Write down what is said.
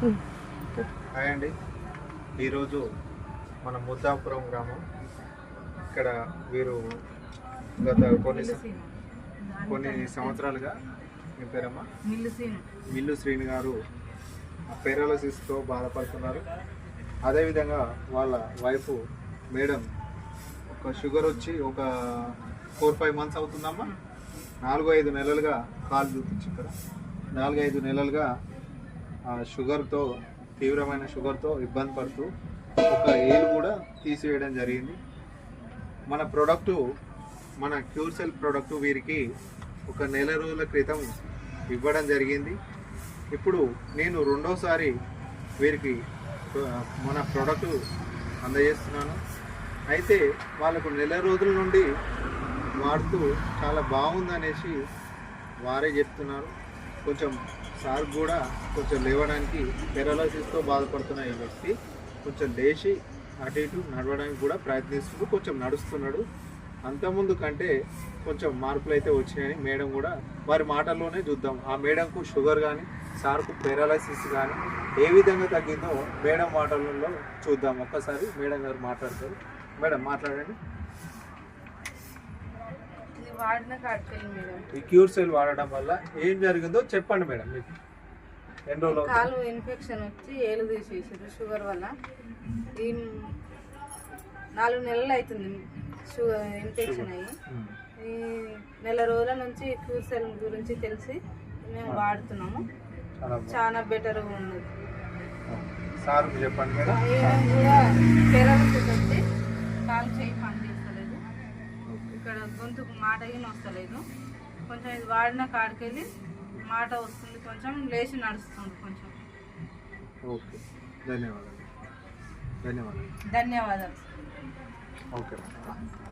Hi అండి. ఈరోజు మన ముద్దాపురం గ్రామం. ఇక్కడ వీరు గత కొన్ని సంవత్సరాలుగా మీ పేరమ్మా మిల్లు శ్రీని గారు పెరాలసిస్తో బాధపడుతున్నారు. అదేవిధంగా వాళ్ళ వైఫ్ మేడం ఒక షుగర్ వచ్చి ఒక 4-5 మంత్స్ అవుతుందమ్మా. 4-5 నెలలుగా కాలు చూపించి ఇక్కడ 4-5 నెలలుగా షుగర్తో తీవ్రమైన షుగర్తో ఇబ్బంది పడుతూ ఒక ఏలు కూడా తీసివేయడం జరిగింది. మన ప్రోడక్టు మన క్యూర్ సెల్ ప్రోడక్టు వీరికి ఒక నెల రోజుల క్రితం ఇవ్వడం జరిగింది. ఇప్పుడు నేను రెండోసారి వీరికి మన ప్రోడక్టు అందజేస్తున్నాను. అయితే వాళ్ళకు నెల రోజుల నుండి వాడుతూ చాలా బాగుందనేసి వారే చెప్తున్నారు. కొంచెం సార్ కూడా కొంచెం లేవడానికి పెరాలసిస్తో బాధపడుతున్న ఈ వ్యక్తి కొంచెం లేచి అటు ఇటు నడవడానికి కూడా ప్రయత్నిస్తూ కొంచెం నడుస్తున్నాడు. అంతకుముందు కంటే కొంచెం మార్పులు అయితే వచ్చినాయని మేడం కూడా వారి మాటల్లోనే చూద్దాం. ఆ మేడంకు షుగర్ కానీ సార్కు పెరాలసిస్ కానీ ఏ విధంగా తగ్గిందో మేడం మాటలలో చూద్దాం. ఒక్కసారి మేడం గారు మాట్లాడతారు. మేడం మాట్లాడండి. ఈ క్యూర్ సెల్ వాడడం వల్ల ఏం జరిగిందో చెప్పండి మేడం. మీకు ఎన్ని రోజులు కాలు ఇన్ఫెక్షన్ వచ్చి ఏలు తీసేసారు షుగర్ వల్ల. ఈ 4 నెలలు అవుతుంది షుగర్ ఇన్ఫెక్షన్ అయ్యి. ఈ నెల రోజుల నుంచి క్యూర్ సెల్ గురించి తెలిసి మేము వాడుతున్నాము. చాలా బెటర్గా ఉన్నది. సార్ చెప్పండి మేడం. కూడా పెరాలసిస్ వచ్చి కాలు చేయి పని చేస్తలేదు, ఇక్కడ గొంతుకు మాట అయిన వస్తలేదు. కొంచెం ఇది వాడిన కాడికెళ్ళి మాట వస్తుంది, కొంచెం లేచి నడుస్తుంది కొంచెం. ఓకే, ధన్యవాదాలు. ధన్యవాదాలు. ఓకే.